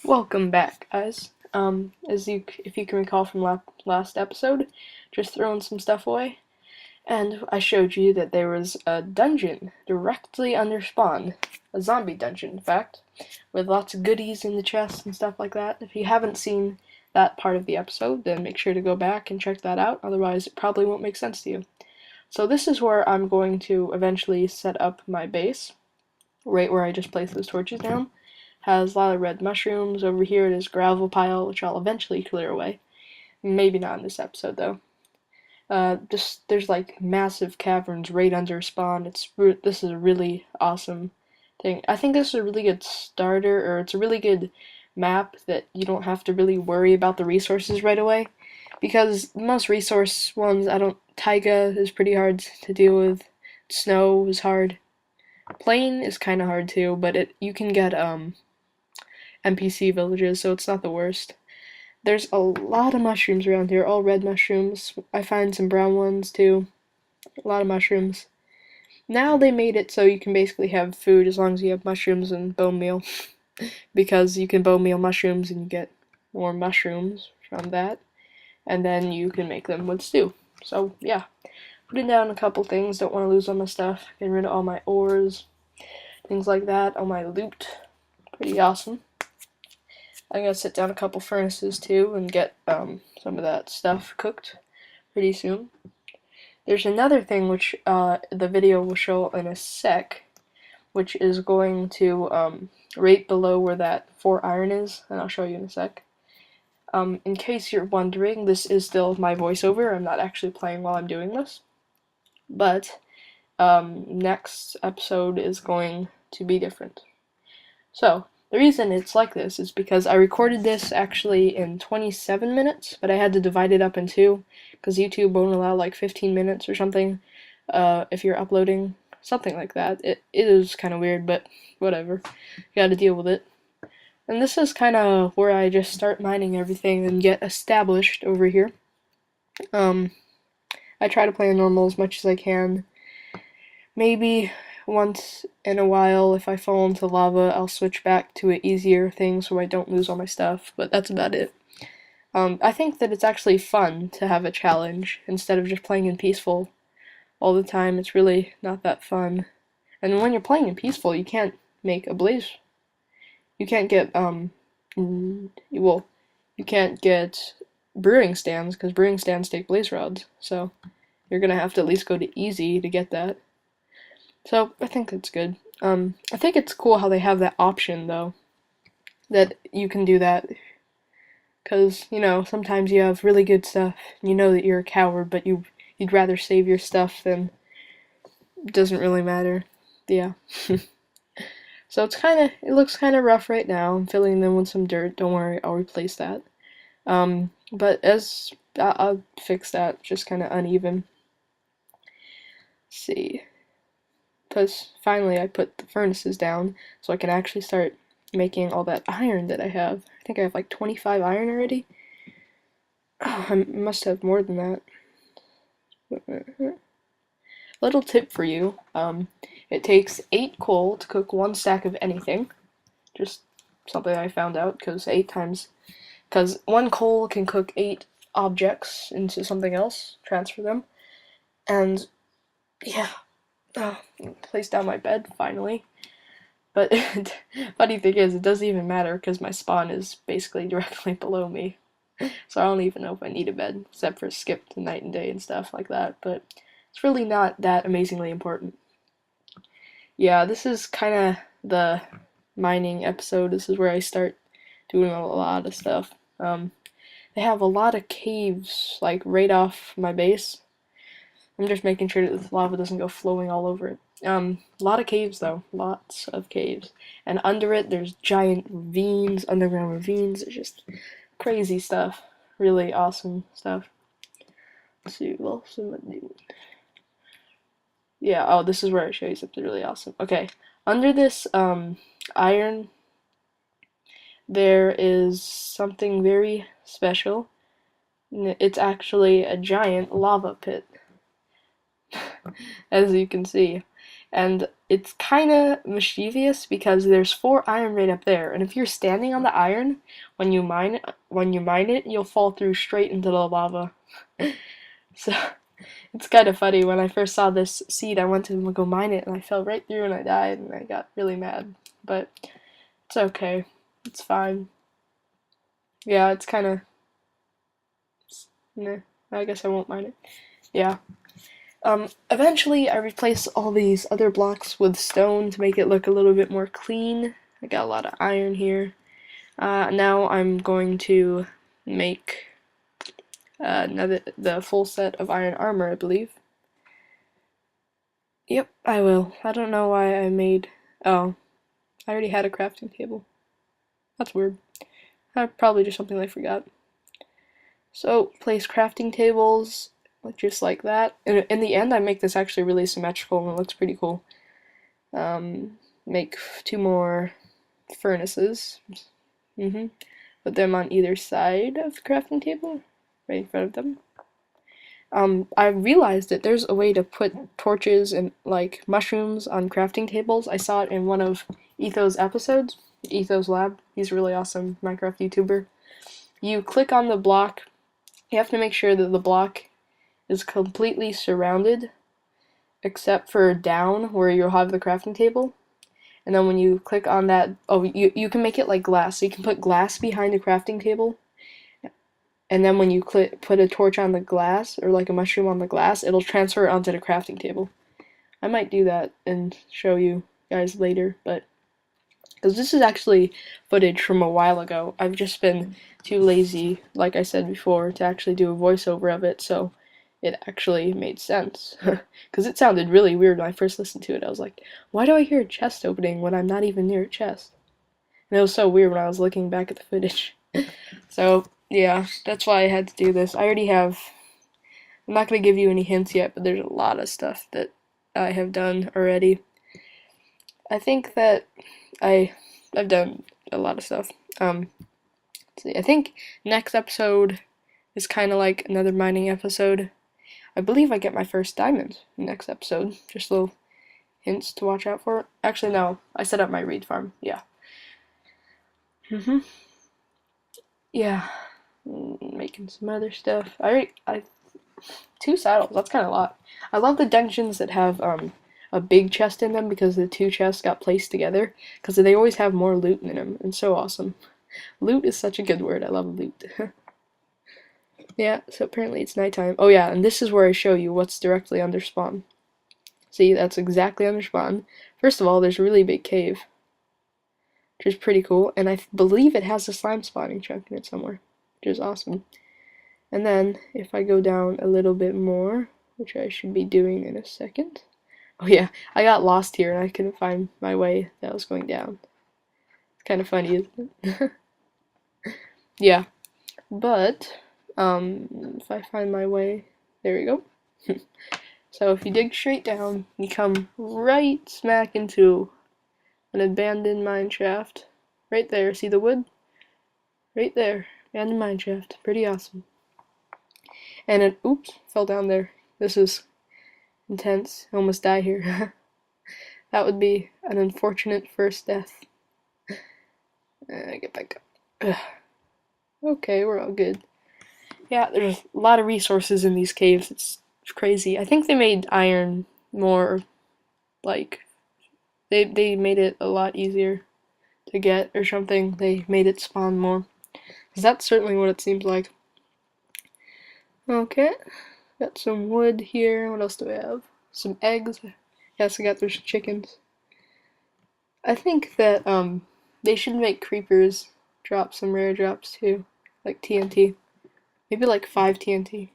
Welcome back, guys. If you can recall from last episode, just throwing some stuff away, and I showed you that there was a dungeon directly under spawn, a zombie dungeon, in fact, with lots of goodies in the chests and stuff like that. If you haven't seen that part of the episode, then make sure to go back and check that out. Otherwise, it probably won't make sense to you. So this is where I'm going to eventually set up my base, right where I just placed those torches down. Has a lot of red mushrooms. Over here it is gravel pile, which I'll eventually clear away. Maybe not in this episode though. Just there's like massive caverns right under spawn. This is a really awesome thing. I think this is a really good starter, or it's a really good map that you don't have to really worry about the resources right away, because most resource ones, Taiga is pretty hard to deal with. Snow is hard. Plain is kind of hard too, but you can get NPC villages, so it's not the worst. There's a lot of mushrooms around here, all red mushrooms. I find some brown ones too. A lot of mushrooms. Now they made it so you can basically have food as long as you have mushrooms and bone meal. Because you can bone meal mushrooms and you get more mushrooms from that. And then you can make them with stew. So, yeah. Putting down a couple things, don't want to lose all my stuff. Getting rid of all my ores, things like that, all my loot. Pretty awesome. I'm gonna sit down a couple furnaces too and get some of that stuff cooked pretty soon. There's another thing which the video will show in a sec, which is going to right below where that 4 iron is, and I'll show you in a sec. In case you're wondering, this is still my voiceover. I'm not actually playing while I'm doing this, but next episode is going to be different. So, the reason it's like this is because I recorded this actually in 27 minutes, but I had to divide it up in 2, because YouTube won't allow like 15 minutes or something if you're uploading, something like that. It is kind of weird, but whatever. You gotta deal with it. And this is kind of where I just start mining everything and get established over here. I try to play normal as much as I can. Maybe once in a while, if I fall into lava, I'll switch back to an easier thing so I don't lose all my stuff, but that's about it. I think that it's actually fun to have a challenge instead of just playing in peaceful all the time. It's really not that fun. And when you're playing in peaceful, you can't make a blaze. You can't get, you can't get brewing stands, because brewing stands take blaze rods, so you're gonna have to at least go to easy to get that. So, I think it's good. I think it's cool how they have that option, though, that you can do that. Because, sometimes you have really good stuff, and you know that you're a coward, but you'd rather save your stuff than it doesn't really matter. Yeah. So it looks kind of rough right now. I'm filling them with some dirt. Don't worry, I'll replace that. But I'll fix that, just kind of uneven. Let's see. Because finally I put the furnaces down so I can actually start making all that iron that I have. I think I have like 25 iron already. Oh, I must have more than that. Little tip for you. It takes 8 coal to cook 1 stack of anything. Just something I found out, because 1 coal can cook 8 objects into something else, transfer them. And yeah, place down my bed finally. But funny thing is, it doesn't even matter because my spawn is basically directly below me. So I don't even know if I need a bed, except for skip to night and day and stuff like that. But it's really not that amazingly important. Yeah, this is kind of the mining episode. This is where I start doing a lot of stuff. They have a lot of caves, like right off my base. I'm just making sure that the lava doesn't go flowing all over it. A lot of caves though, lots of caves. And under it, there's giant ravines, underground ravines. It's just crazy stuff. Really awesome stuff. Let's see, what else am I doing? Yeah, oh, this is where I show you something really awesome. Okay, under this iron, there is something very special. It's actually a giant lava pit, as you can see. And it's kind of mischievous because there's 4 iron right up there, and if you're standing on the iron when you mine it, you'll fall through straight into the lava. So it's kind of funny. When I first saw this seed, I went to go mine it, and I fell right through and I died, and I got really mad. But it's okay. It's fine. Yeah, it's kind of. Nah, I guess I won't mine it. Yeah. Eventually, I replaced all these other blocks with stone to make it look a little bit more clean. I got a lot of iron here. Now I'm going to make the full set of iron armor, I believe. Yep, I will. I don't know why I made. Oh, I already had a crafting table. That's weird. Probably just something I forgot. So, place crafting tables just like that. In the end, I make this actually really symmetrical and it looks pretty cool. Make 2 more furnaces. Put them on either side of the crafting table, right in front of them. I realized that there's a way to put torches and like mushrooms on crafting tables. I saw it in one of Etho's episodes, Etho's Lab. He's a really awesome Minecraft YouTuber. You click on the block. You have to make sure that the block is completely surrounded except for down where you'll have the crafting table. And then when you click on that, oh, you can make it like glass. So you can put glass behind the crafting table. And then when you put a torch on the glass or like a mushroom on the glass, it'll transfer it onto the crafting table. I might do that and show you guys later, but because this is actually footage from a while ago. I've just been too lazy, like I said before, to actually do a voiceover of it, so it actually made sense. Because it sounded really weird when I first listened to it. I was like, why do I hear a chest opening when I'm not even near a chest? And it was so weird when I was looking back at the footage. So, yeah, that's why I had to do this. I already have. I'm not going to give you any hints yet, but there's a lot of stuff that I have done already. I think that I've done a lot of stuff. Let's see. I think next episode is kind of like another mining episode. I believe I get my first diamond next episode. Just little hints to watch out for. Actually, no. I set up my reed farm. Yeah. Yeah. Making some other stuff. I 2 saddles. That's kind of a lot. I love the dungeons that have a big chest in them because the 2 chests got placed together because they always have more loot in them. It's so awesome. Loot is such a good word. I love loot. Yeah, so apparently it's nighttime. Oh yeah, and this is where I show you what's directly under spawn. See, that's exactly under spawn. First of all, there's a really big cave, which is pretty cool, and I believe it has a slime spawning chunk in it somewhere, which is awesome. And then, if I go down a little bit more, which I should be doing in a second. Oh yeah, I got lost here and I couldn't find my way that was going down. It's kind of funny, isn't it? Yeah, but if I find my way, there we go. So if you dig straight down, you come right smack into an abandoned mine shaft. Right there, see the wood? Right there, abandoned mine shaft. Pretty awesome. And it, oops, fell down there. This is intense. I almost die here. That would be an unfortunate first death. Get back up. Okay, we're all good. Yeah, there's a lot of resources in these caves. It's crazy. I think they made iron more, like, they made it a lot easier to get or something. They made it spawn more. Because that's certainly what it seems like. Okay, got some wood here. What else do we have? Some eggs. Yes, I got those chickens. I think that they should make creepers drop some rare drops too, like TNT. Maybe like 5 TNT,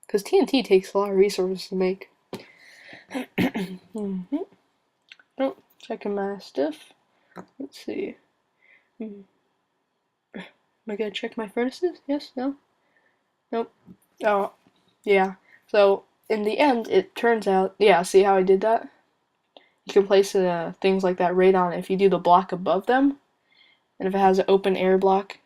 because TNT takes a lot of resources to make. Oh, checking my stuff. Let's see. Am I gonna check my furnaces? Yes? No? Nope. Oh, yeah. So in the end, it turns out, yeah. See how I did that? You can place things like that right on it if you do the block above them, and if it has an open air block,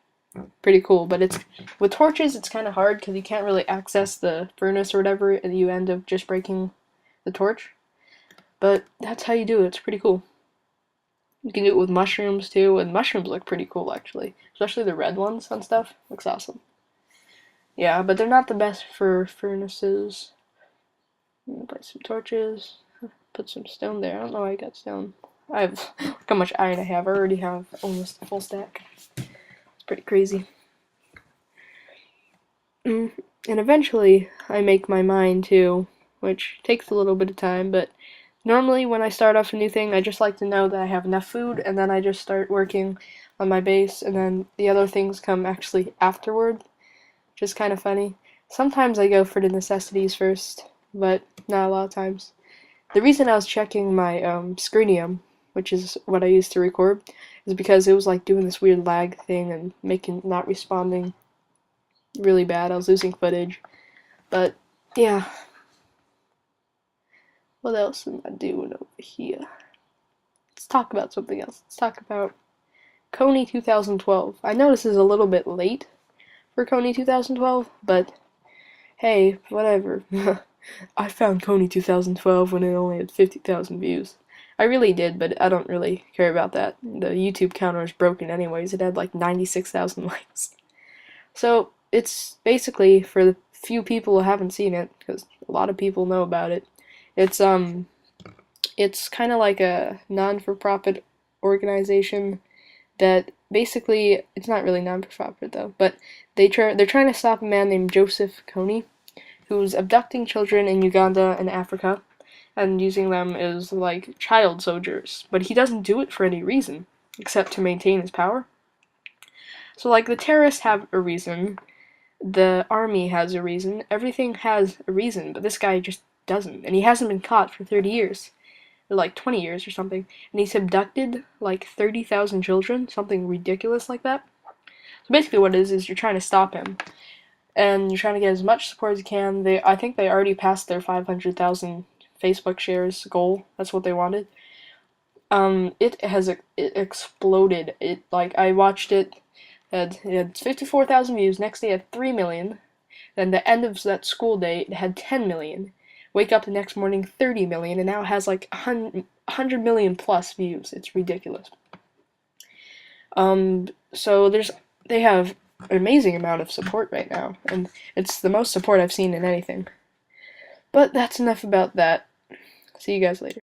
pretty cool. But it's with torches, it's kind of hard because you can't really access the furnace or whatever, and you end up just breaking the torch. But that's how you do it. It's pretty cool. You can do it with mushrooms too, and mushrooms look pretty cool actually, especially the red ones and stuff. Looks awesome. Yeah, but they're not the best for furnaces. Put some torches. Put some stone there. I don't know why I got stone. Look how much iron I have. I already have almost a full stack. It's pretty crazy. And eventually I make my mine too, which takes a little bit of time, but normally when I start off a new thing, I just like to know that I have enough food, and then I just start working on my base, and then the other things come actually afterward, which is kind of funny. Sometimes I go for the necessities first, but not a lot of times. The reason I was checking my Screenium, which is what I use to record, is because it was like doing this weird lag thing and making not responding really bad. I was losing footage. But yeah. What else am I doing over here? Let's talk about something else. Let's talk about Kony 2012. I know this is a little bit late for Kony 2012, but hey, whatever. I found Kony 2012 when it only had 50,000 views. I really did, but I don't really care about that. The YouTube counter is broken anyways. It had like 96,000 likes. So it's basically, for the few people who haven't seen it, because a lot of people know about it, it's kind of like a non-for-profit organization that basically, it's not really non-for-profit though, but they're trying to stop a man named Joseph Kony, who's abducting children in Uganda and Africa and using them as like child soldiers. But he doesn't do it for any reason except to maintain his power. So like the terrorists have a reason, the army has a reason, everything has a reason, but this guy just doesn't, and he hasn't been caught for 30 years. Or like 20 years or something, and he's abducted like 30,000 children, something ridiculous like that. So basically what it is you're trying to stop him, and you're trying to get as much support as you can. I think they already passed their 500,000 Facebook shares goal. That's what they wanted. It exploded. It, like, I watched it, it had 54,000 views, next day it had 3 million, then the end of that school day it had 10 million, wake up the next morning 30 million, and now it has like 100 million plus views. It's ridiculous. So they have an amazing amount of support right now, and it's the most support I've seen in anything. But that's enough about that. See you guys later.